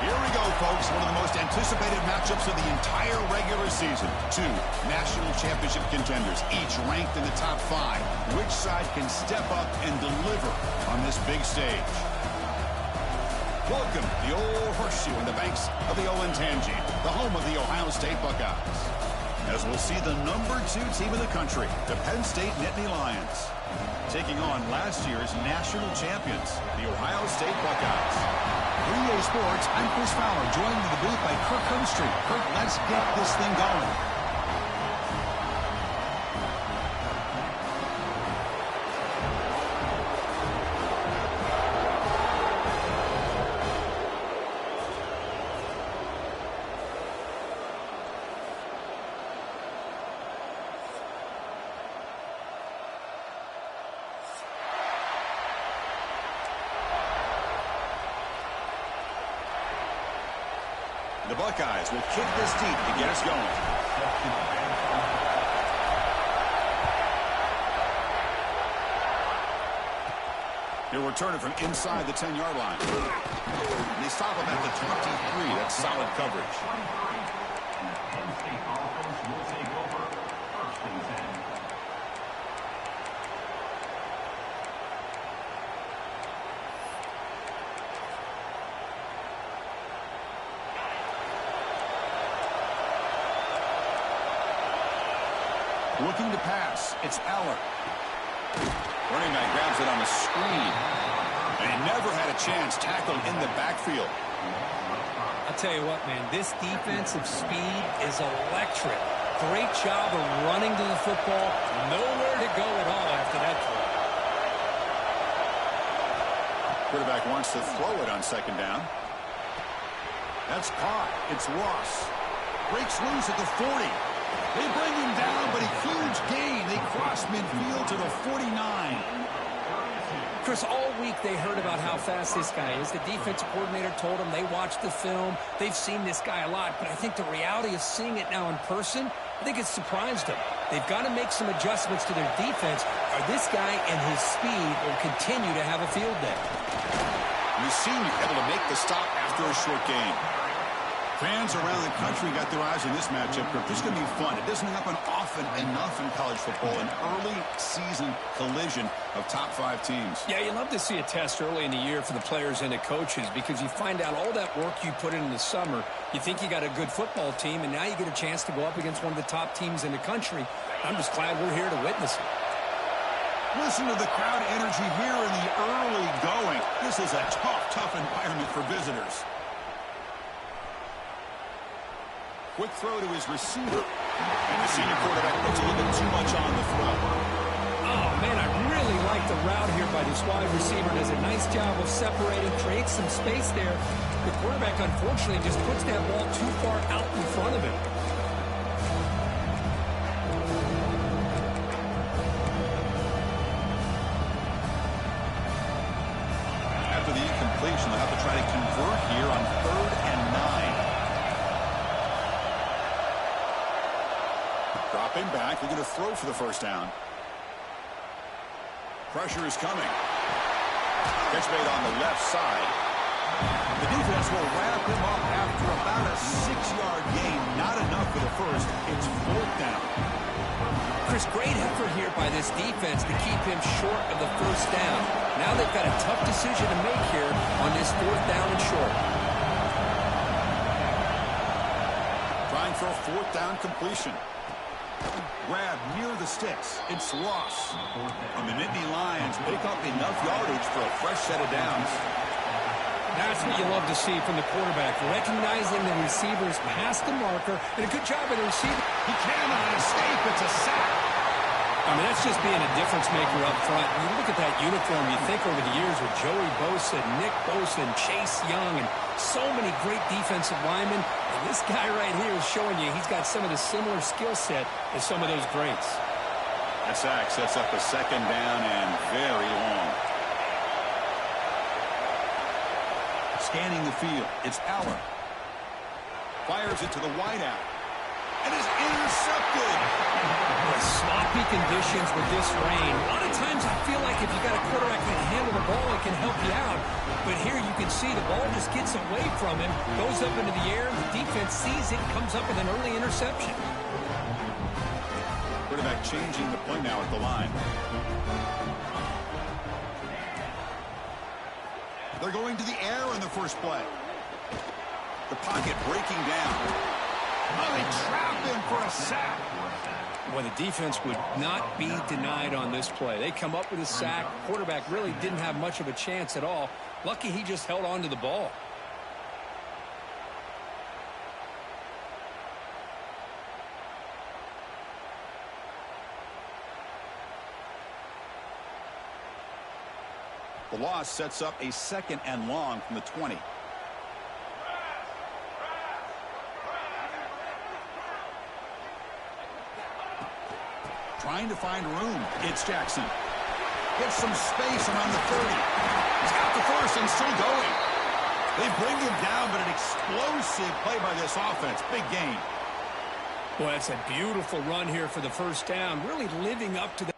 Here we go, folks. One of the most anticipated matchups of the entire regular season. Two national championship contenders, each ranked in the top 5. Which side can step up and deliver on this big stage? Welcome to the old horseshoe in the banks of the Olentangy, the home of the Ohio State Buckeyes. As we'll see the number 2 team in the country, the Penn State Nittany Lions, taking on last year's national champions, the Ohio State Buckeyes. 3A Sports, I'm Chris Fowler, joined in the booth by Kirk Humstreet. Kirk, let's get this thing going. The Buckeyes will kick this deep to get us going. He'll return it from inside the 10-yard line. And they stop him at the 23. That's solid coverage. Penn State offense will take over 1st and 10. Looking to pass, it's Eller. Running back grabs it on the screen. And he never had a chance tackled in the backfield. I'll tell you what, man, this defensive speed is electric. Great job of running to the football. Nowhere to go at all after that throw. Quarterback wants to throw it on 2nd down. That's caught. It's Ross. Breaks loose at the 40. They bring him down, but a huge gain. They cross midfield to the 49. Chris, all week they heard about how fast this guy is. The defensive coordinator told them they watched the film. They've seen this guy a lot, but I think the reality of seeing it now in person, I think it's surprised them. They've got to make some adjustments to their defense, or this guy and his speed will continue to have a field day. The senior able to make the stop after a short gain. Fans around the country got their eyes on this matchup. This is going to be fun. It doesn't happen often enough in college football, an early season collision of top 5 teams. Yeah, you love to see a test early in the year for the players and the coaches because you find out all that work you put in the summer. You think you got a good football team, and now you get a chance to go up against one of the top teams in the country. I'm just glad we're here to witness it. Listen to the crowd energy here in the early going. This is a tough environment for visitors. Quick throw to his receiver. And the senior quarterback puts a little bit too much on the throw. Oh, man, I really like the route here by this wide receiver. Does a nice job of separating, creates some space there. The quarterback, unfortunately, just puts that ball too far out in front of him. After the incompletion, they'll have to try to convert here on 3rd and 9. Dropping back, they're going to throw for the 1st down. Pressure is coming. Catch made on the left side. The defense will wrap him up after about a 6-yard gain. Not enough for the 1st. It's 4th down. Chris, great effort here by this defense to keep him short of the 1st down. Now they've got a tough decision to make here on this 4th down and short. Trying for a 4th down completion. Grab near the sticks. It's Ross. And the Nittany Lions pick up enough yardage for a fresh set of downs. That's what you love to see from the quarterback. Recognizing the receivers past the marker. And a good job of the receiver. He cannot escape. It's a sack. I mean, that's just being a difference maker up front. When you look at that uniform, you think over the years with Joey Bosa, Nick Bosa, and Chase Young, and so many great defensive linemen. And this guy right here is showing you he's got some of the similar skill set as some of those greats. That sack sets up a 2nd down and very long. Scanning the field, it's Aller. Fires it to the wideout. And is intercepted. A sloppy conditions with this rain, a lot of times I feel like if you got a quarterback that can handle the ball, it can help you out. But here you can see the ball just gets away from him, goes up into the air, the defense sees it, comes up with an early interception. Quarterback changing the play now at the line. They're going to the air in the first play. The pocket breaking down. Oh, they trap him for a sack. Well, the defense would not be denied on this play. They come up with a sack. Quarterback really didn't have much of a chance at all. Lucky he just held on to the ball. The loss sets up a 2nd and long from the 20. Trying to find room. It's Jackson. Gets some space around the 30. He's got the first and still going. They bring him down, but an explosive play by this offense. Big gain. Well, that's a beautiful run here for the first down. Really living up to the...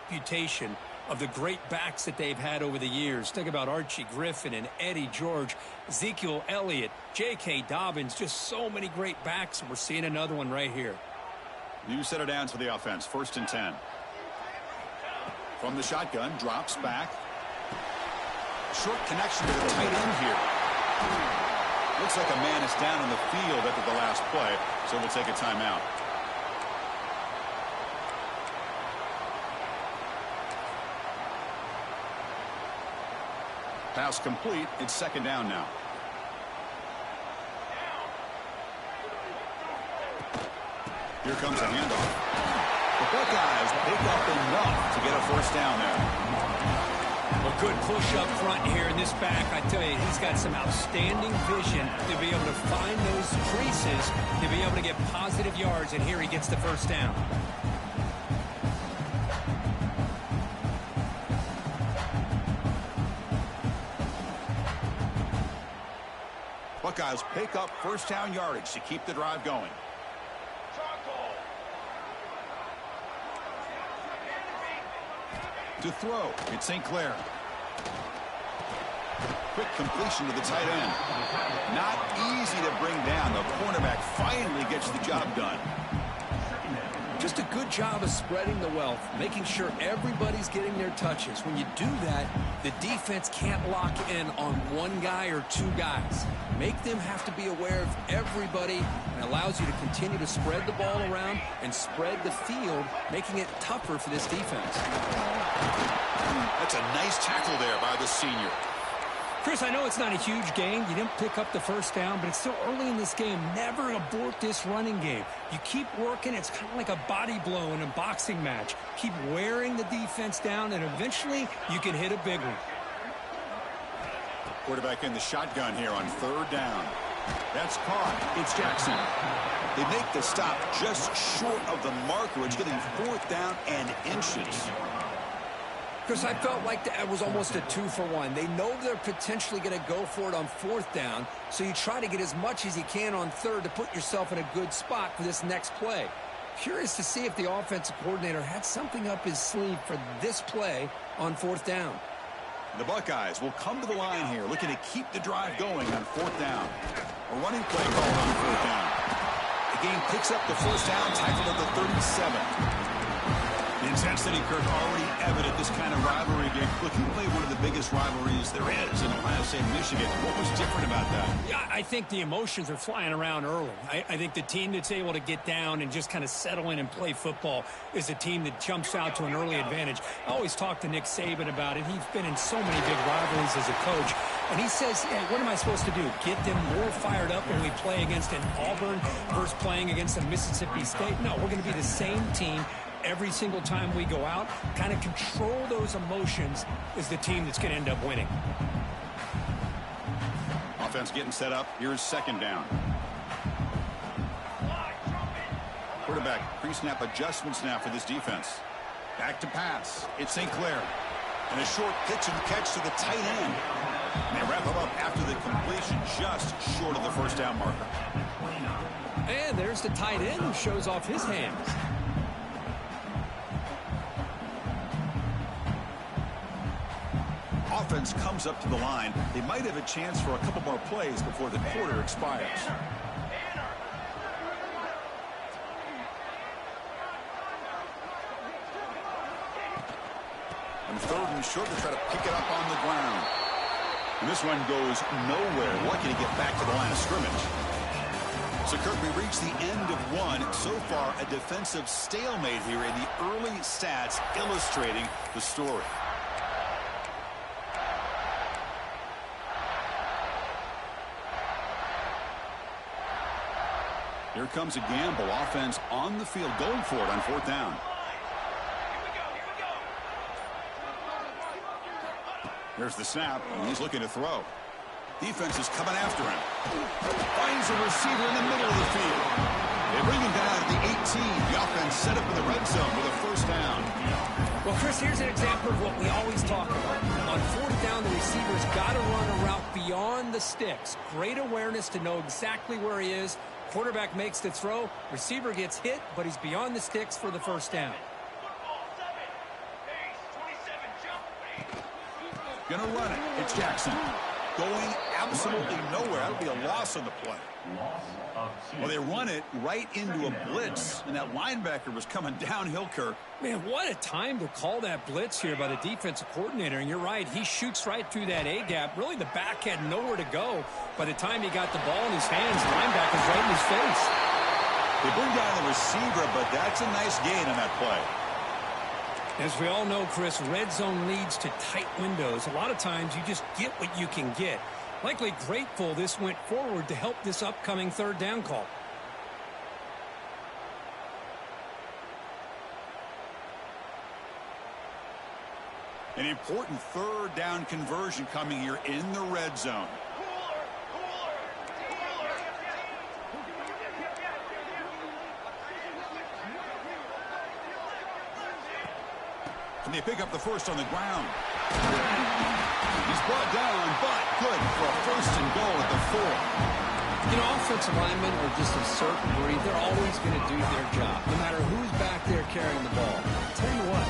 reputation of the great backs that they've had over the years. Think about Archie Griffin and Eddie George, Ezekiel Elliott, J.K. Dobbins, just so many great backs, and we're seeing another one right here. New set of downs for the offense, 1st and 10. From the shotgun, drops back. Short connection to the tight end here. Looks like a man is down on the field after the last play, so we'll take a timeout. Pass complete. It's 2nd down now. Here comes a handoff. The Buckeyes pick up enough to get a 1st down there. A good push up front here in this back. I tell you, he's got some outstanding vision to be able to find those creases, to be able to get positive yards, and here he gets the 1st down. Buckeyes pick up 1st down yardage to keep the drive going. To throw, it's St. Clair. Quick completion to the tight end. Not easy to bring down. The cornerback finally gets the job done. Just a good job of spreading the wealth, making sure everybody's getting their touches. When you do that, the defense can't lock in on one guy or two guys. Make them have to be aware of everybody, and allows you to continue to spread the ball around and spread the field, making it tougher for this defense. That's a nice tackle there by the senior. Chris, I know it's not a huge gain. You didn't pick up the 1st down, but it's still early in this game. Never abort this running game. You keep working. It's kind of like a body blow in a boxing match. Keep wearing the defense down, and eventually you can hit a big one. Quarterback in the shotgun here on 3rd down. That's caught. It's Jackson. They make the stop just short of the marker. It's getting 4th down and inches. Chris, I felt like that was almost a 2-for-1. They know they're potentially going to go for it on 4th down, so you try to get as much as you can on 3rd to put yourself in a good spot for this next play. Curious to see if the offensive coordinator had something up his sleeve for this play on 4th down. The Buckeyes will come to the line here, looking to keep the drive going on 4th down. A running play called on 4th down. The game picks up the 1st down, tackled at the 37. Intensity, Kirk, already evident this kind of rivalry game. Look, you play one of the biggest rivalries there is in Ohio State, Michigan. What was different about that? Yeah, I think the emotions are flying around early. I think the team that's able to get down and just kind of settle in and play football is a team that jumps out to an early advantage. I always talk to Nick Saban about it. He's been in so many big rivalries as a coach. And he says, hey, what am I supposed to do? Get them more fired up when we play against an Auburn versus playing against a Mississippi State? No, we're going to be the same team every single time we go out. Kind of control those emotions is the team that's going to end up winning. Offense getting set up. Here's second down. Quarterback pre-snap adjustments now for this defense. Back to pass. It's St. Clair. And a short pitch and catch to the tight end. And they wrap him up after the completion, just short of the first down marker. And there's the tight end who shows off his hands. Offense comes up to the line. They might have a chance for a couple more plays before the quarter expires. And third and short, they try to pick it up on the ground. And this one goes nowhere. Lucky to get back to the line of scrimmage. So, Kirk, we reach the end of one. So far, a defensive stalemate here in the early stats illustrating the story. Here comes a gamble. Offense on the field, going for it on fourth down. There's the snap, and he's looking to throw. Defense is coming after him. Finds a receiver in the middle of the field. They bring him down at the 18. The offense set up in the red zone with a first down. Well, Chris, here's an example of what we always talk about. On fourth down, the receiver's got to run a route beyond the sticks. Great awareness to know exactly where he is. Quarterback makes the throw. Receiver gets hit, but he's beyond the sticks for the first down. Gonna run it. It's Jackson. Going absolutely nowhere. That'll be a loss on the play. Well, they run it right into a blitz, and that linebacker was coming downhill, Kirk. Man, what a time to call that blitz here by the defensive coordinator. And you're right, he shoots right through that A-gap. Really, the back had nowhere to go. By the time he got the ball in his hands, the linebacker's right in his face. They bring down the receiver, but that's a nice gain on that play. As we all know, Chris, red zone leads to tight windows. A lot of times you just get what you can get. Likely grateful this went forward to help this upcoming third down call. An important third down conversion coming here in the red zone. And they pick up the first on the ground. He's brought down, but good for a first and goal at the 4. You know, offensive linemen are just a certain breed. They're always going to do their job, no matter who's back there carrying the ball. I'll tell you what,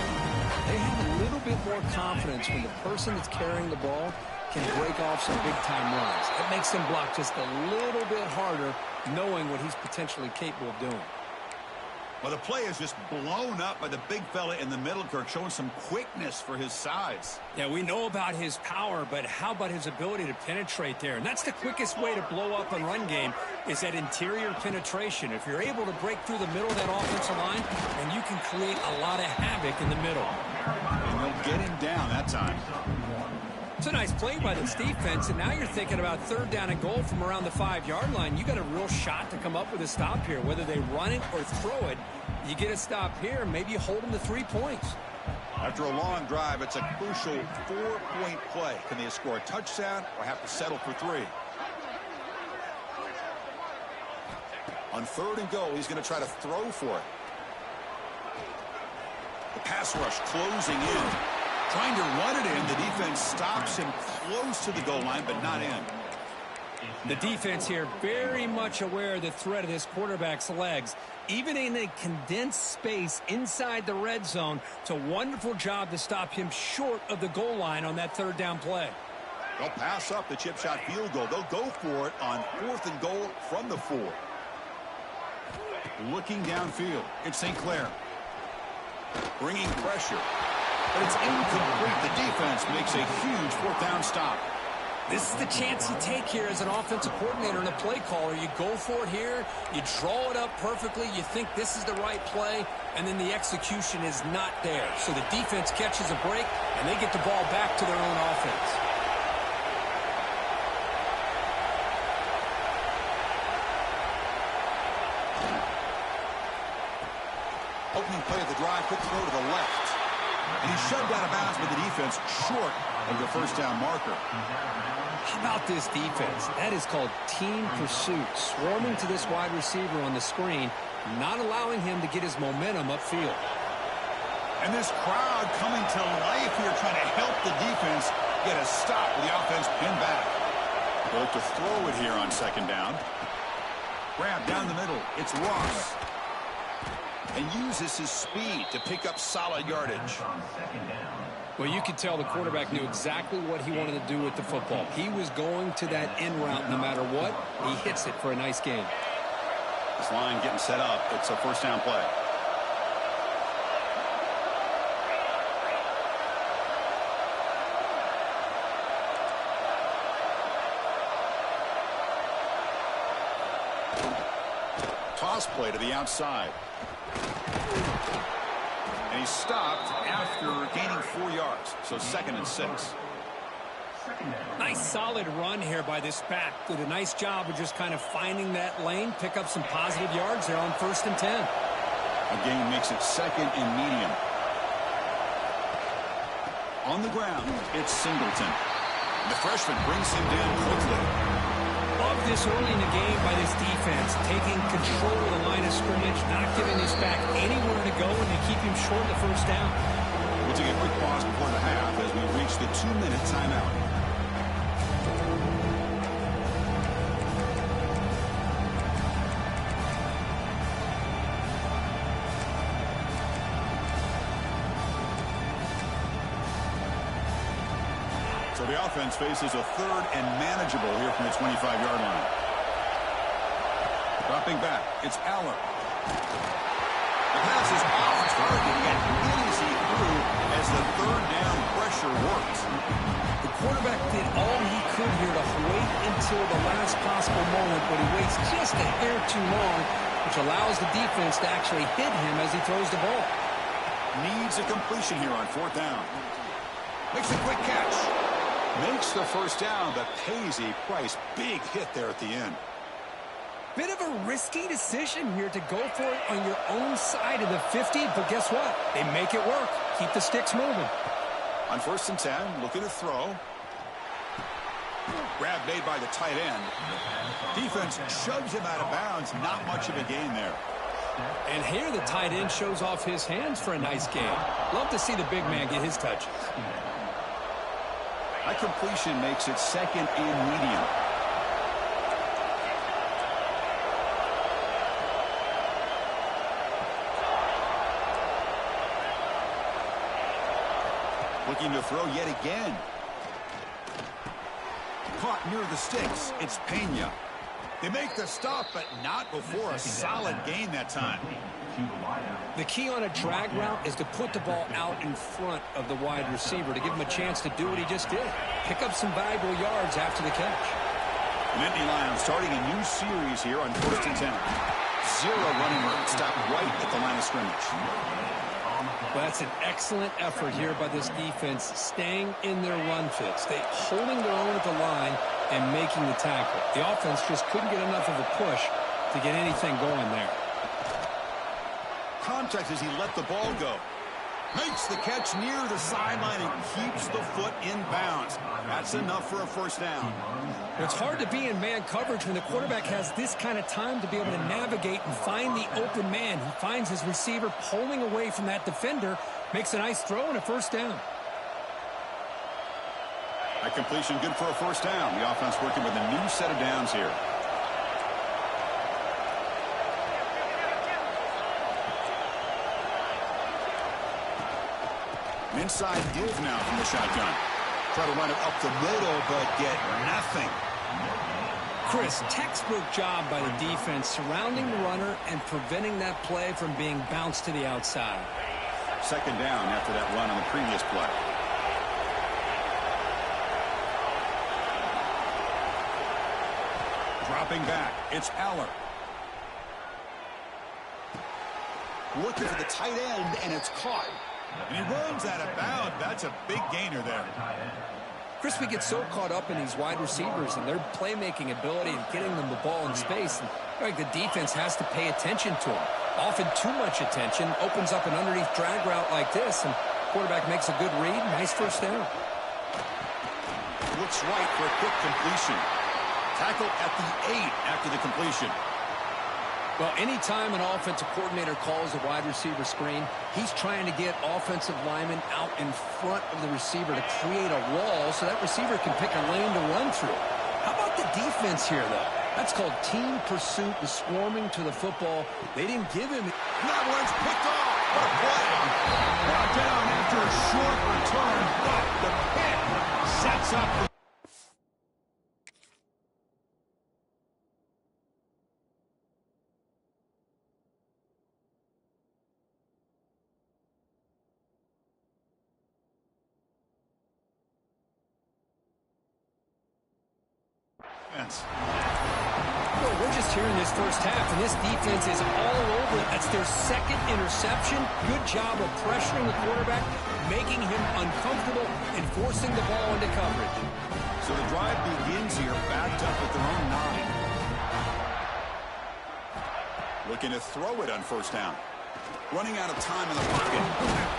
they have a little bit more confidence when the person that's carrying the ball can break off some big-time runs. It makes them block just a little bit harder, knowing what he's potentially capable of doing. Well, the play is just blown up by the big fella in the middle, Kirk, showing some quickness for his size. Yeah, we know about his power, but how about his ability to penetrate there? And that's the quickest way to blow up a run game is that interior penetration. If you're able to break through the middle of that offensive line, then you can create a lot of havoc in the middle. And they'll get him down that time. It's a nice play by this defense, and now you're thinking about third down and goal from around the 5-yard line. You got a real shot to come up with a stop here. Whether they run it or throw it, you get a stop here, and maybe you hold them to 3 points. After a long drive, it's a crucial 4-point play. Can they score a touchdown or have to settle for 3? On third and goal, he's going to try to throw for it. The pass rush closing in. Trying to run it in. The defense stops him close to the goal line, but not in. The defense here very much aware of the threat of this quarterback's legs. Even in a condensed space inside the red zone, it's a wonderful job to stop him short of the goal line on that third down play. They'll pass up the chip shot field goal. They'll go for it on fourth and goal from the 4. Looking downfield, it's St. Clair. Bringing pressure. But it's incomplete. The defense makes a huge fourth down stop. This is the chance you take here as an offensive coordinator and a play caller. You go for it here. You draw it up perfectly. You think this is the right play, and then the execution is not there. So the defense catches a break, and they get the ball back to their own offense. Opening play of the drive, quick throw to the left. And he's shoved out of bounds by the defense short of the first down marker. How about this defense? That is called team pursuit. Swarming to this wide receiver on the screen, not allowing him to get his momentum upfield. And this crowd coming to life here, trying to help the defense get a stop with the offense pinned back. They'll look to throw it here on second down. Grab down the middle. It's Ross. And uses his speed to pick up solid yardage. Well, you could tell the quarterback knew exactly what he wanted to do with the football. He was going to that in route no matter what. He hits it for a nice gain. This line getting set up. It's a first down play. Toss play to the outside. And he's stopped after gaining 4 yards. So 2nd and 6. Nice solid run here by this back. Did a nice job of just kind of finding that lane, pick up some positive yards there on 1st and 10. A gain makes it 2nd and medium. On the ground, it's Singleton. The freshman brings him down quickly. Love this early in the game by this defense, taking control of the line of scrimmage, not giving this back anywhere to go, and to keep him short of the first down. We'll take a quick pause before the half as we reach the 2-minute timeout. So the offense faces a 3rd and manageable here from the 25-yard line. Dropping back, it's Allen. The pass is off target and easy through as the 3rd down pressure works. The quarterback did all he could here to wait until the last possible moment, but he waits just a hair too long, which allows the defense to actually hit him as he throws the ball. Needs a completion here on 4th down. Makes a quick catch. Makes the first down, but pays a price. Big hit there at the end. Bit of a risky decision here to go for it on your own side of the 50, but guess what? They make it work. Keep the sticks moving. On 1st and 10, looking to throw. Grab made by the tight end. Defense shoves him out of bounds. Not much of a gain there. And here the tight end shows off his hands for a nice gain. Love to see the big man get his touches. That completion makes it 2nd and medium. Looking to throw yet again. Caught near the sticks. It's Pena. They make the stop, but not before a solid gain that time. The key on a drag route is to put the ball out in front of the wide receiver to give him a chance to do what he just did. Pick up some valuable yards after the catch. Nittany Lions starting a new series here on 1st and 10. 0 running room. Stop right at the line of scrimmage. Well, that's an excellent effort here by this defense, staying in their run fits. They holding their own at the line and making the tackle. The offense just couldn't get enough of a push to get anything going there. Contact as he let the ball go. Makes the catch near the sideline and keeps the foot in bounds. That's enough for a first down. It's hard to be in man coverage when the quarterback has this kind of time to be able to navigate and find the open man. He finds his receiver pulling away from that defender, makes a nice throw and a first down. That completion good for a first down. The offense working with a new set of downs here. Inside give now from the shotgun. Try to run it up the middle, but get nothing. Chris, textbook job by the defense surrounding the runner and preventing that play from being bounced to the outside. Second down after that run on the previous play. Dropping back, it's Aller. Looking for the tight end, and it's caught. And he runs out of bounds. That's a big gainer there. Chris, we get so caught up in these wide receivers and their playmaking ability and getting them the ball in space. And like the defense has to pay attention to them. Often too much attention opens up an underneath drag route like this, and quarterback makes a good read. Nice first down. Looks right for a quick completion. Tackled at the 8 after the completion. Well, anytime an offensive coordinator calls a wide receiver screen, he's trying to get offensive linemen out in front of the receiver to create a wall so that receiver can pick a lane to run through. How about the defense here, though? That's called team pursuit, the swarming to the football. They didn't give him. That one's picked off. What a play. Brought down after a short return, but the pick sets up the defense. Well, we're just here in this first half, and this defense is all over it. That's their second interception. Good job of pressuring the quarterback, making him uncomfortable, and forcing the ball into coverage. So the drive begins here, backed up at their own 9. Looking to throw it on first down. Running out of time in the pocket.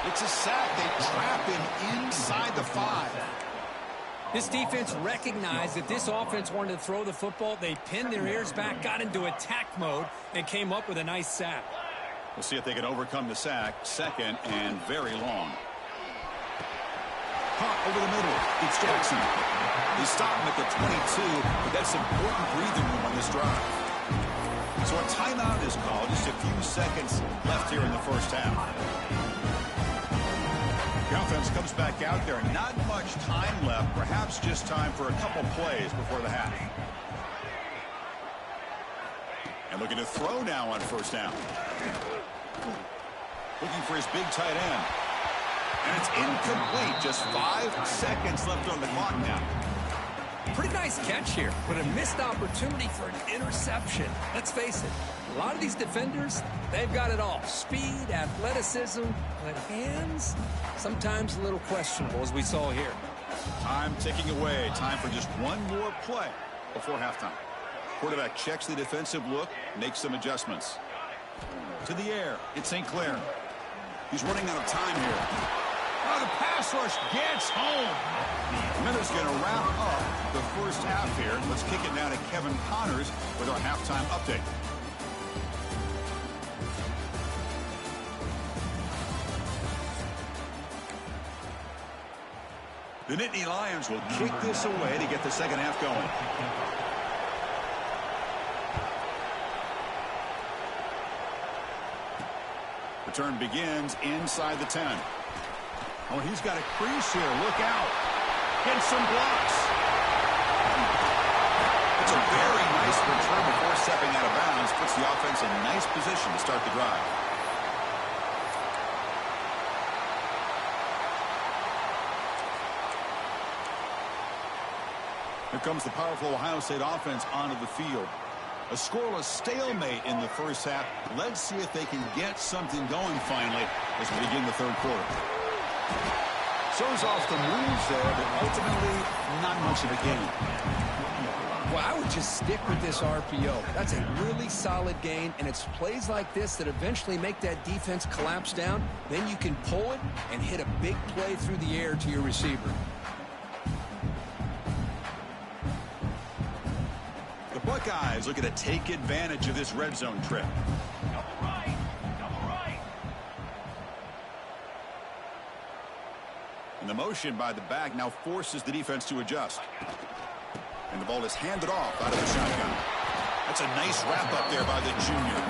It's a sack. They trap him inside the 5. This defense recognized that this offense wanted to throw the football. They pinned their ears back, got into attack mode, and came up with a nice sack. We'll see if they can overcome the sack. Second and very long. Caught over the middle. It's Jackson. They stop him at the 22, but that's important breathing room on this drive. So a timeout is called. Just a few seconds left here in the first half. The offense comes back out there. Not much time left. Perhaps just time for a couple plays before the half. And looking to throw now on first down. Looking for his big tight end. And it's incomplete. Just 5 seconds left on the clock now. Pretty nice catch here, but a missed opportunity for an interception. Let's face it, a lot of these defenders, they've got it all. Speed, athleticism, but hands, sometimes a little questionable, as we saw here. Time ticking away. Time for just one more play before halftime. Quarterback checks the defensive look, makes some adjustments. To the air, it's St. Clair. He's running out of time here. Oh, the pass rush gets home. Miller's going to wrap up the first half here. Let's kick it now to Kevin Connors with our halftime update. The Nittany Lions will kick this away to get the second half going. Return begins inside the 10. Oh, he's got a crease here. Look out. Getting some blocks. It's a very nice return before stepping out of bounds. Puts the offense in nice position to start the drive. Here comes the powerful Ohio State offense onto the field. A scoreless stalemate in the first half. Let's see if they can get something going finally as we begin the third quarter. Shows off the moves there, but ultimately not much of a gain. Well, I would just stick with this RPO. That's a really solid gain, and it's plays like this that eventually make that defense collapse down. Then you can pull it and hit a big play through the air to your receiver. The Buckeyes looking to take advantage of this red zone trip. Double right. Double right. And the motion by the back now forces the defense to adjust. And the ball is handed off out of the shotgun. That's a nice wrap up there by the junior.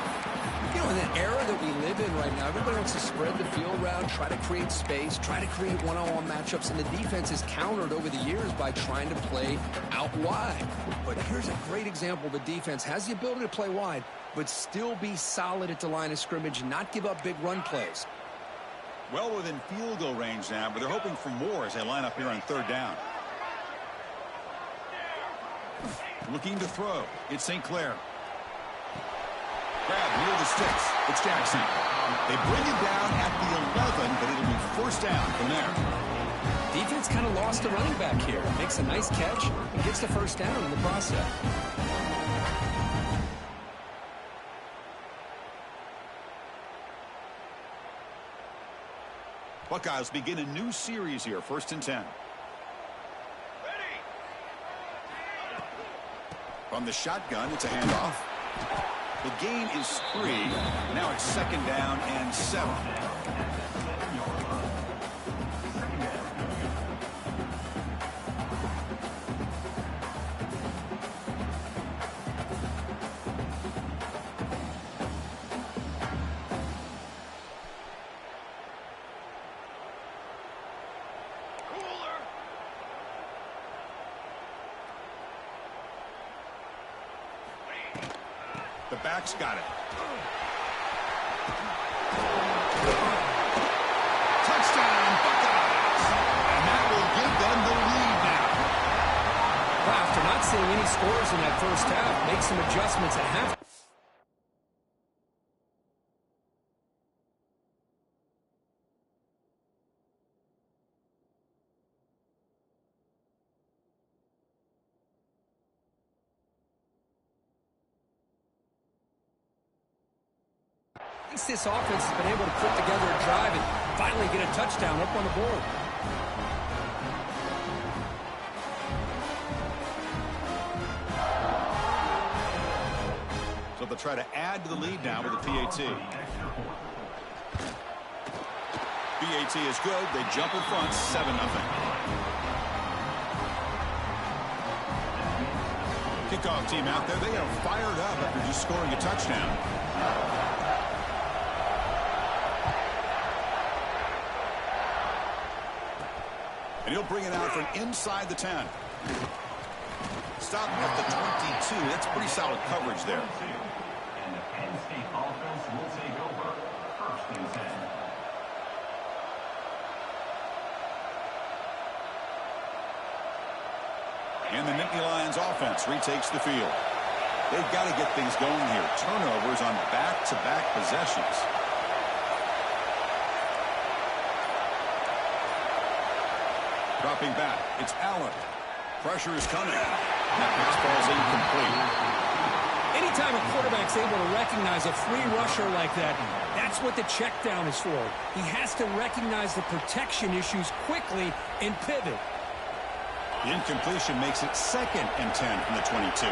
You know, in an era that we live in right now, everybody wants to spread the field around, try to create space, try to create one-on-one matchups, and the defense is countered over the years by trying to play out wide. But here's a great example. The defense has the ability to play wide, but still be solid at the line of scrimmage and not give up big run plays. Well within field goal range now, but they're hoping for more as they line up here on third down. Looking to throw. It's St. Clair. Grab near the sticks. It's Jackson. They bring him down at the 11, but it'll be first down from there. Defense kind of lost the running back here. Makes a nice catch and gets the first down in the process. Buckeyes begin a new series here, 1st and 10. From the shotgun, it's a handoff. The gain is 3. Now it's 2nd down and 7. The back's got it. Touchdown, Buckeyes! And that will give them the lead now. Well, after not seeing any scores in that first half, make some adjustments at half. This offense has been able to put together a drive and finally get a touchdown up on the board. So they'll try to add to the lead now with a PAT. PAT is good. They jump in front, 7-0. Kickoff team out there. They are fired up after just scoring a touchdown. And he'll bring it out from inside the 10. Stop at the 22. That's pretty solid coverage there. And the Penn State offense will take over 1st and 10. And the Nittany Lions offense retakes the field. They've got to get things going here. Turnovers on back-to-back possessions. Dropping back, it's Allen. Pressure is coming. That pass ball is incomplete. Anytime a quarterback's able to recognize a free rusher like that, that's what the check down is for. He has to recognize the protection issues quickly and pivot. The incompletion makes it 2nd and 10 from the 22.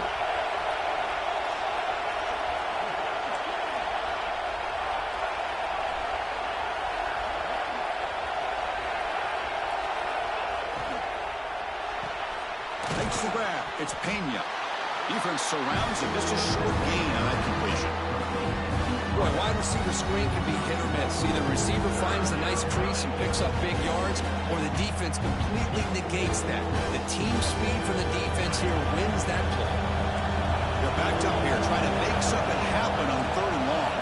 Makes the grab. It's Pena. Defense surrounds him. Just a short gain on that completion. Boy, wide receiver screen can be hit or miss. Either the receiver finds a nice crease and picks up big yards, or the defense completely negates that. The team speed from the defense here wins that play. They're backed up here trying to make something happen on 3rd and long.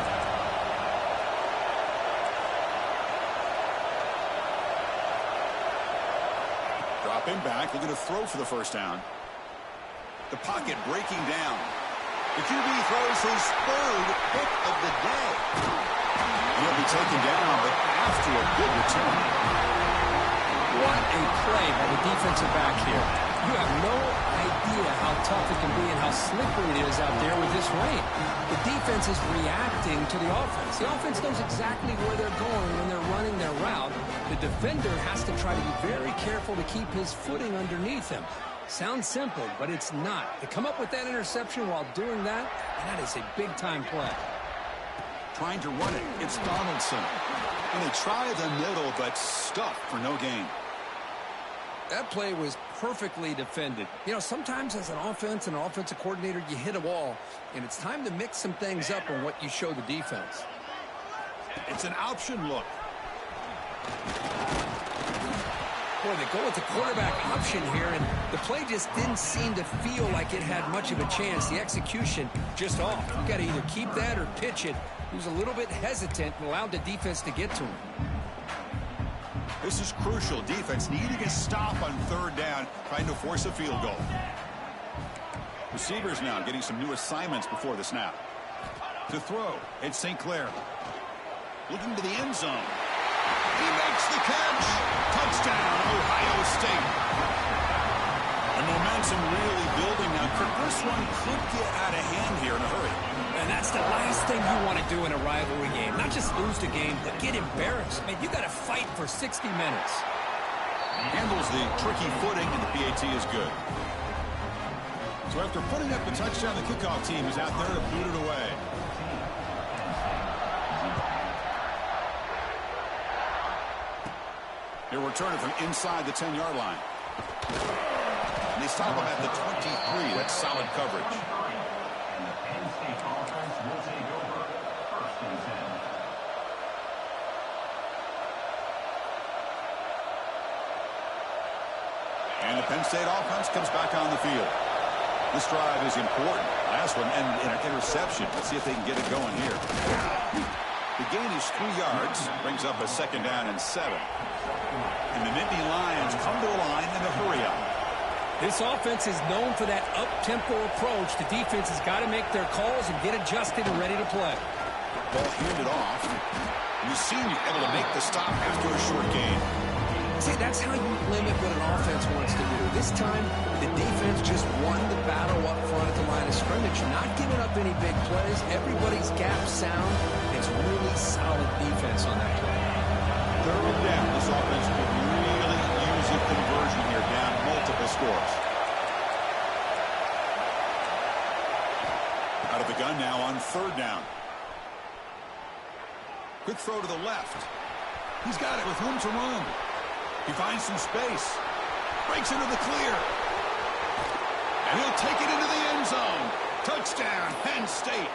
Dropping back, looking to throw for the first down. The pocket breaking down. The QB throws his 3rd pick of the day. He'll be taken down, but after a good return. What a play by the defensive back here. You have no idea how tough it can be and how slippery it is out there with this rain. The defense is reacting to the offense. The offense knows exactly where they're going when they're running their route. The defender has to try to be very careful to keep his footing underneath him. Sounds simple, but it's not. To come up with that interception while doing that, that is a big-time play. Trying to run it, it's Donaldson. And they try the middle, but stuffed for no gain. That play was perfectly defended. You know, sometimes as an offense and an offensive coordinator, you hit a wall, and it's time to mix some things up on what you show the defense. It's an option look. Boy, they go with the quarterback option here, and the play just didn't seem to feel like it had much of a chance. The execution just off. You got to either keep that or pitch it. He was a little bit hesitant and allowed the defense to get to him. This is crucial. Defense needing a stop on third down, trying to force a field goal. Receivers now getting some new assignments before the snap. To throw, it's St. Clair. Looking to the end zone. He makes the catch. Touchdown, Ohio State. The momentum really building now. Kirk, this one could get out of hand here in a hurry. And that's the last thing you want to do in a rivalry game. Not just lose the game, but get embarrassed. Man, you got to fight for 60 minutes. Handles the tricky footing, and the PAT is good. So after putting up the touchdown, the kickoff team is out there to boot it away. He'll return it from inside the 10-yard line. And they stop him at the 23. That's solid coverage. And the Penn State offense will take over 1st and 10. And the Penn State offense comes back on the field. This drive is important. Last one ended in an interception. Let's see if they can get it going here. The gain is 3 yards. Brings up a 2nd down and 7. And the Nittany Lions come to the line in a hurry-up. This offense is known for that up-tempo approach. The defense has got to make their calls and get adjusted and ready to play. Ball handed off. And the senior able to make the stop after a short gain. See, that's how you limit what an offense wants to do. This time, the defense just won the battle up front at the line of scrimmage, not giving up any big plays. Everybody's gap sound. It's really solid defense on that play. 3rd down. This offense could really use a conversion here, down multiple scores. Out of the gun now on 3rd down. Quick throw to the left. He's got it with room to run. He finds some space. Breaks into the clear. And he'll take it into the end zone. Touchdown, Penn State.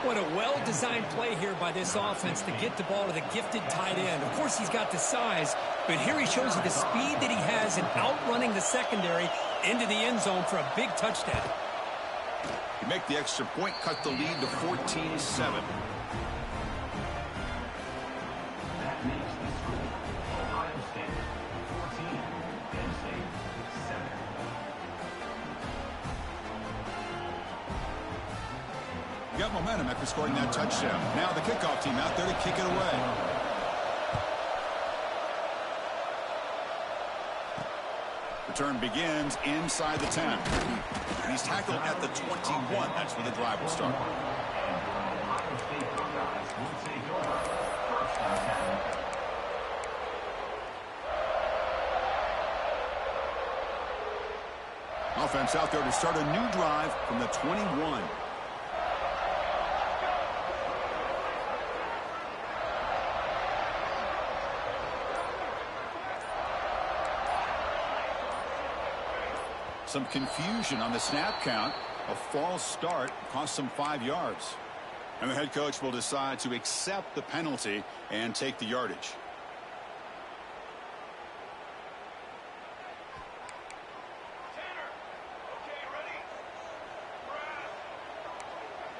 What a well-designed play here by this offense to get the ball to the gifted tight end. Of course, he's got the size, but here he shows you the speed that he has in outrunning the secondary into the end zone for a big touchdown. You make the extra point, cut the lead to 14-7. That makes the score Ohio State 14, Penn State 7. Got momentum after scoring that touchdown. Now the kickoff team out there to kick it away. Return begins inside the 10. And he's tackled at the 21. That's where the drive will start. Ohio State Buckeyes will take over 1st and 10. Offense out there to start a new drive from the 21. Some confusion on the snap count. A false start cost them 5 yards. And the head coach will decide to accept the penalty and take the yardage.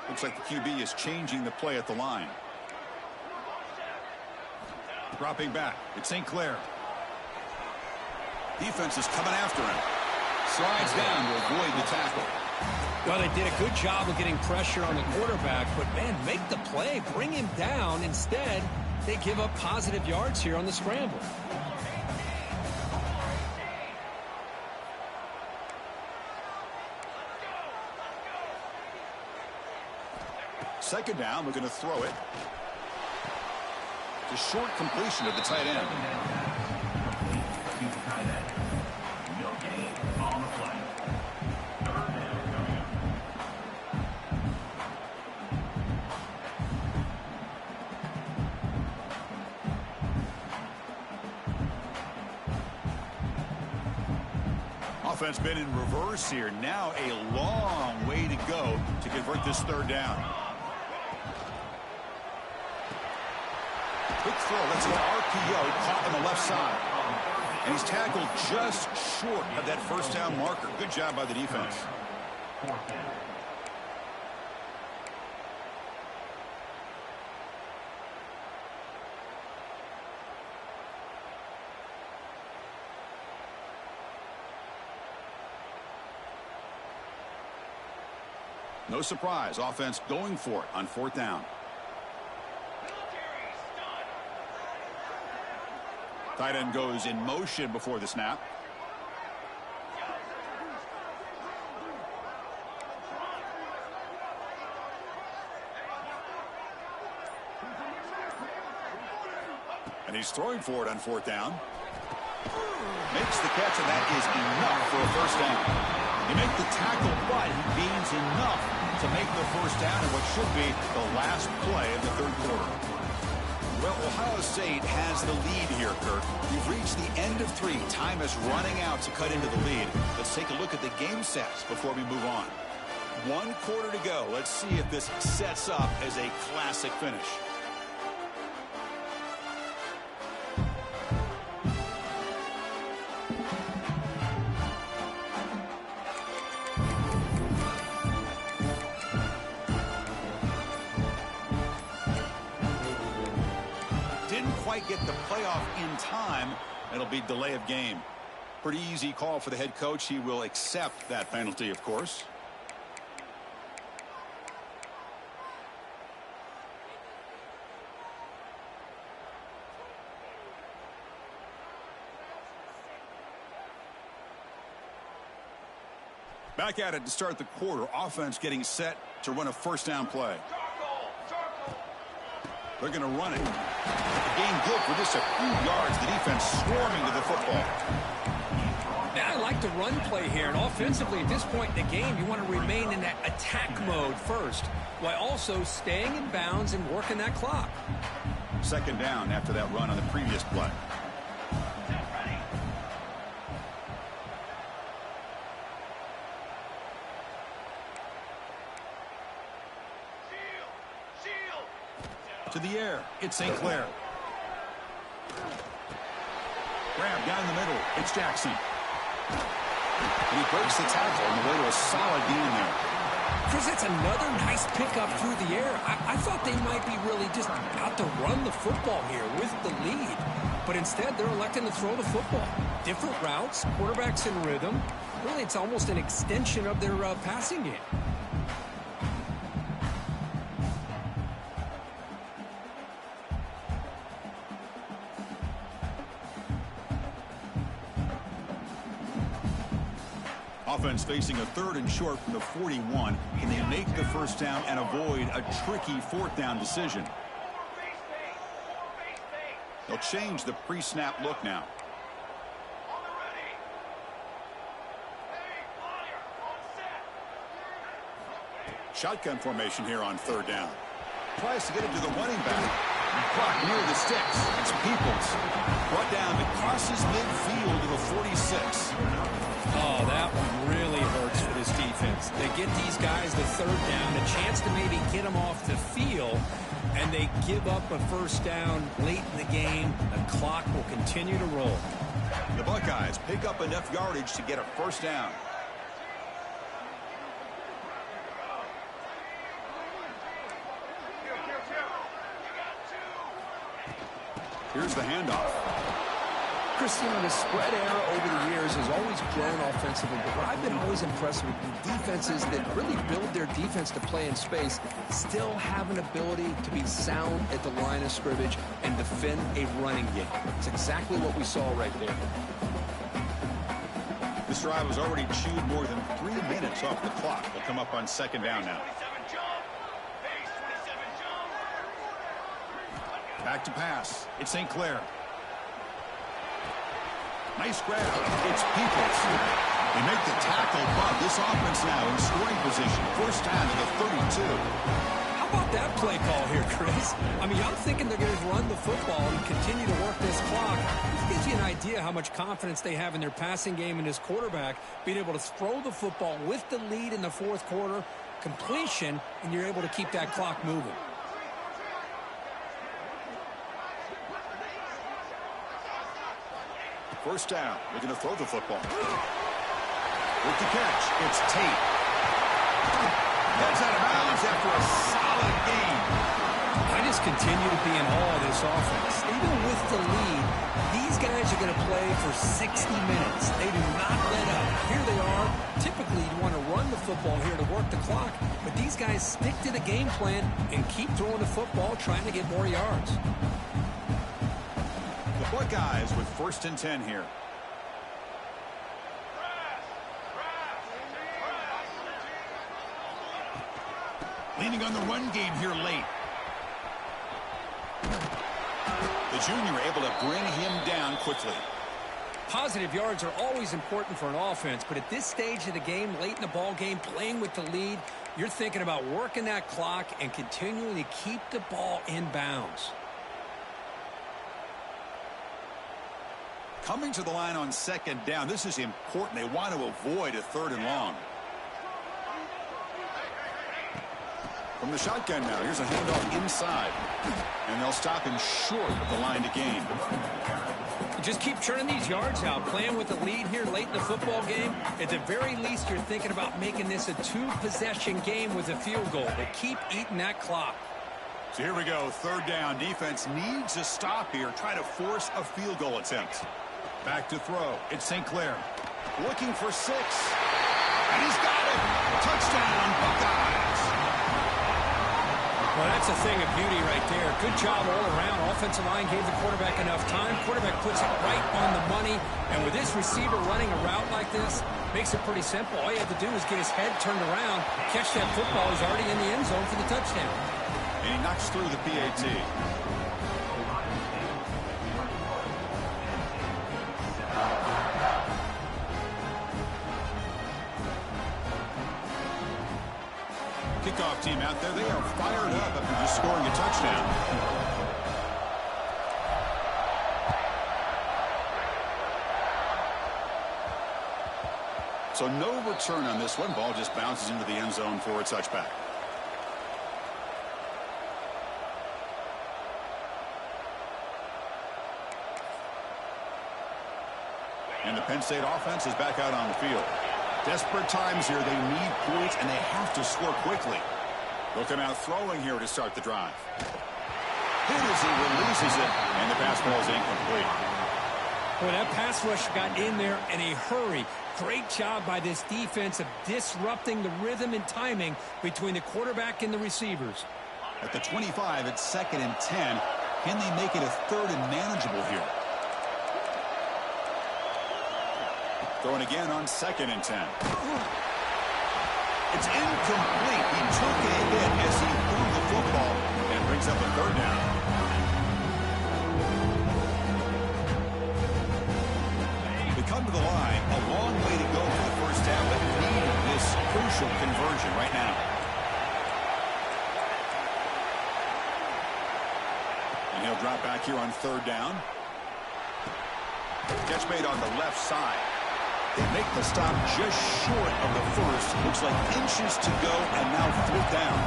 Looks like the QB is changing the play at the line. Dropping back. It's St. Clair. Defense is coming after him. Slides down to avoid the tackle. Well, they did a good job of getting pressure on the quarterback, but, man, make the play, bring him down. Instead, they give up positive yards here on the scramble. Second down, we're going to throw it. It's a short completion of the tight end. No gain on the play. 3rd down coming up. Offense been in reverse here. Now a long way to go to convert this 3rd down. Quick throw. That's an RPO caught on the left side. And he's tackled just short of that 1st down marker. Good job by the defense. 4th down. No surprise, offense going for it on 4th down. Tight end goes in motion before the snap. And he's throwing for it on 4th down. Makes the catch, and that is enough for a first down. You make the tackle, but he gains enough to make the first down in what should be the last play of the 3rd quarter. Well, Ohio State has the lead here, Kirk. We've reached the end of 3. Time is running out to cut into the lead. Let's take a look at the game stats before we move on. 1 quarter to go. Let's see if this sets up as a classic finish. Get the playoff in time. It'll be delay of game. Pretty easy call for the head coach. He will accept that penalty, of course. Back at it to start the quarter. Offense getting set to run a first down play. They're going to run it. Gain good for just a few yards. The defense swarming to the football. Now I like the run play here. And offensively, at this point in the game, you want to remain in that attack mode first, while also staying in bounds and working that clock. 2nd down after that run on the previous play. To the air. It's St. Clair. Grab down the middle. It's Jackson. And he breaks the tackle on the way to a solid gain there. Chris, that's another nice pickup through the air. I thought they might be really just out to run the football here with the lead. But instead, they're electing to throw the football. Different routes, quarterbacks in rhythm. Really, it's almost an extension of their passing game. Offense facing a 3rd and short from the 41. Can they make the first down and avoid a tricky 4th down decision? They'll change the pre-snap look now. Shotgun formation here on 3rd down. Tries to get it to the running back. Clock near the sticks. It's Peoples. Brought down. It crosses midfield to the 46. Oh, that one really hurts for this defense. They get these guys the 3rd down, a chance to maybe get them off the field, and they give up a first down late in the game. The clock will continue to roll. The Buckeyes pick up enough yardage to get a first down. Here's the handoff. Christian, the spread era over the years has always grown offensively, but what I've been always impressed with defenses that really build their defense to play in space still have an ability to be sound at the line of scrimmage and defend a running game. It's exactly what we saw right there. This drive has already chewed more than 3 minutes off the clock. We'll come up on 2nd down now. Back to pass. It's St. Clair. Nice grab. It's Peoples. They make the tackle, but this offense now in scoring position. First down to the 32. How about that play call here, Chris? I mean, I'm thinking they're going to run the football and continue to work this clock. This gives you an idea how much confidence they have in their passing game and his quarterback, being able to throw the football with the lead in the 4th quarter, completion, and you're able to keep that clock moving. First down. They're going to throw the football. With the catch, it's Tate. Heads out of bounds after a solid game. I just continue to be in awe of this offense. Even with the lead, these guys are going to play for 60 minutes. They do not let up. Here they are. Typically, you want to run the football here to work the clock, but these guys stick to the game plan and keep throwing the football, trying to get more yards. The Buckeyes with 1st and 10 here. Leaning on the run game here late. The junior able to bring him down quickly. Positive yards are always important for an offense, but at this stage of the game, late in the ball game, playing with the lead, you're thinking about working that clock and continuing to keep the ball in bounds. Coming to the line on 2nd down, this is important. They want to avoid a 3rd and long. From the shotgun now, here's a handoff inside. And they'll stop him short of the line to gain. Just keep churning these yards out, playing with the lead here late in the football game. At the very least, you're thinking about making this a 2-possession game with a field goal, but keep eating that clock. So here we go, 3rd down. Defense needs a stop here, try to force a field goal attempt. Back to throw. It's St. Clair. Looking for 6. And he's got it. Touchdown, Buckeyes. Well, that's a thing of beauty right there. Good job all around. Offensive line gave the quarterback enough time. Quarterback puts it right on the money. And with this receiver running a route like this, makes it pretty simple. All you have to do is get his head turned around, catch that football. He's already in the end zone for the touchdown. And he knocks through the PAT. Kickoff team out there, they are fired up after just scoring a touchdown. So no return on this one. Ball just bounces into the end zone for a touchback. And the Penn State offense is back out on the field. Desperate times here. They need points, and they have to score quickly. Looking out throwing here to start the drive. Hit as he releases it, and the pass ball is incomplete. Boy, that pass rush got in there in a hurry. Great job by this defense of disrupting the rhythm and timing between the quarterback and the receivers. At the 25, it's 2nd and 10. Can they make it a 3rd and manageable here? Going again on 2nd and 10. It's incomplete. He took a hit as he threw the football and brings up a 3rd down. They come to the line. A long way to go for the 1st down, but need this crucial conversion right now. And he'll drop back here on 3rd down. Catch made on the left side. They make the stop just short of the 1st. Looks like inches to go, and now 4th down.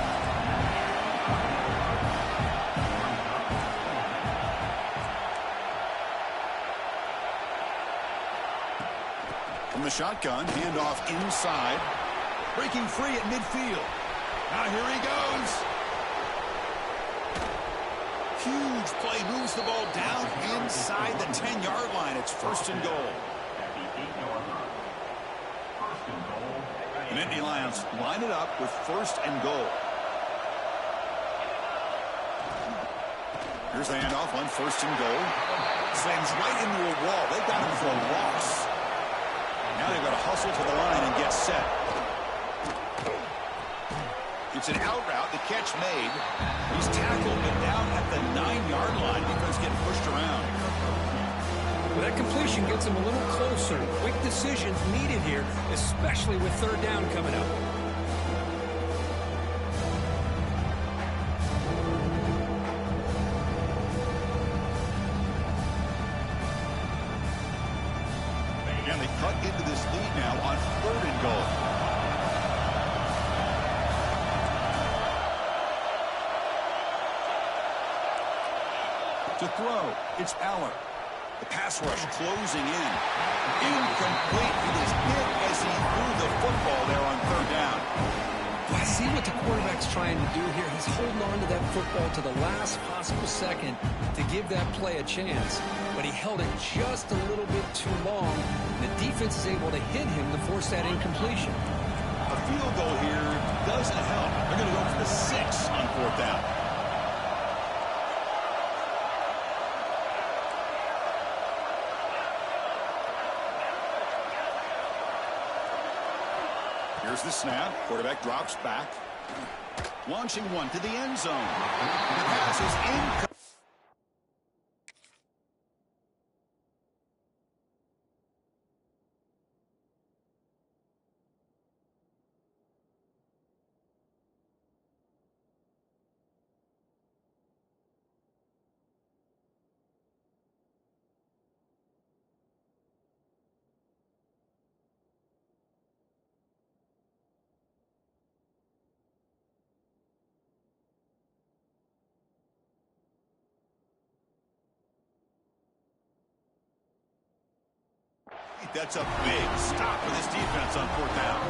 From the shotgun, handoff inside. Breaking free at midfield. Now here he goes. Huge play, moves the ball down inside the 10-yard line. It's 1st and goal. The Nittany Lions line it up with 1st and goal. Here's the handoff on 1st and goal. Slams right into a wall. They've got him for a loss. Now they've got to hustle to the line and get set. It's an out route. The catch made. He's tackled, but down at the 9-yard line. Defense getting pushed around. Well, that completion gets him a little closer. Quick decisions needed here, especially with 3rd down coming up. And they cut into this lead now on 3rd and goal. To throw, it's Aller. The pass rush closing in. Incomplete. He was hit as he threw the football there on 3rd down. Well, see what the quarterback's trying to do here. He's holding on to that football to the last possible second to give that play a chance. But he held it just a little bit too long. The defense is able to hit him to force that incompletion. A field goal here doesn't help. They're going to go for the 6 on 4th down. Here's the snap. Quarterback drops back. Launching one to the end zone. The pass is incomplete. That's a big stop for this defense on 4th down.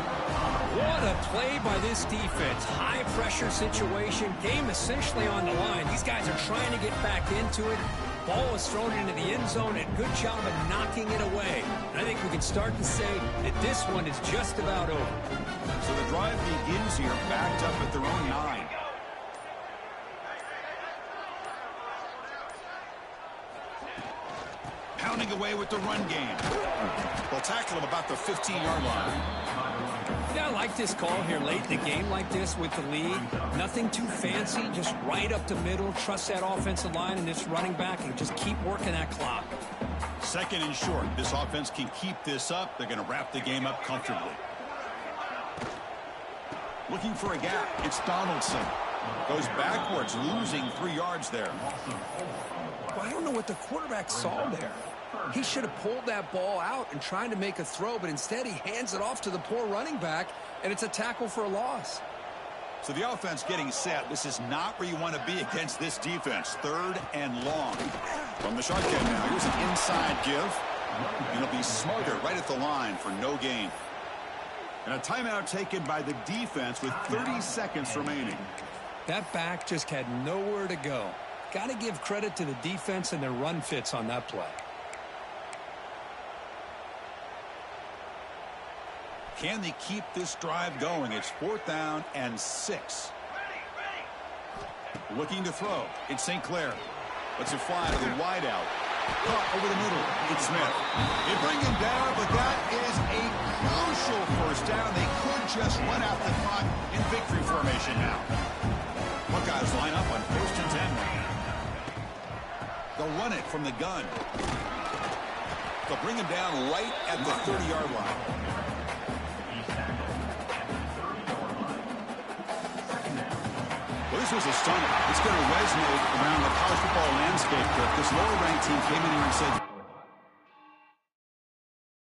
What a play by this defense. High pressure situation. Game essentially on the line. These guys are trying to get back into it. Ball is thrown into the end zone, and good job of knocking it away. And I think we can start to say that this one is just about over. So the drive begins here, backed up at their own 9. Pounding away with the run game. They'll tackle him about the 15-yard line. Yeah, I like this call here late in the game like this with the lead. Nothing too fancy, just right up the middle. Trust that offensive line and this running back and just keep working that clock. 2nd and short. This offense can keep this up. They're going to wrap the game up comfortably. Looking for a gap. It's Donaldson. Goes backwards, losing 3 yards there. Well, I don't know what the quarterback saw there. He should have pulled that ball out and tried to make a throw, but instead he hands it off to the poor running back, and it's a tackle for a loss. So the offense getting set. This is not where you want to be against this defense. 3rd and long. From the shotgun now. Here's an inside give. And it'll be smarter right at the line for no gain. And a timeout taken by the defense with 30 seconds remaining. That back just had nowhere to go. Got to give credit to the defense and their run fits on that play. Can they keep this drive going? It's 4th down and 6. Looking to throw. It's St. Clair. Lets it fly to the wideout. Caught over the middle. It's Smith. They bring him down, but that is a crucial 1st down. They could just run out the clock in victory formation now. Buckeyes line up on 1st and 10. They'll run it from the gun. They'll bring him down right at the 30-yard line. Well, this was a stunner. It's going to resonate around the college football landscape. This lower-ranked team came in here and said,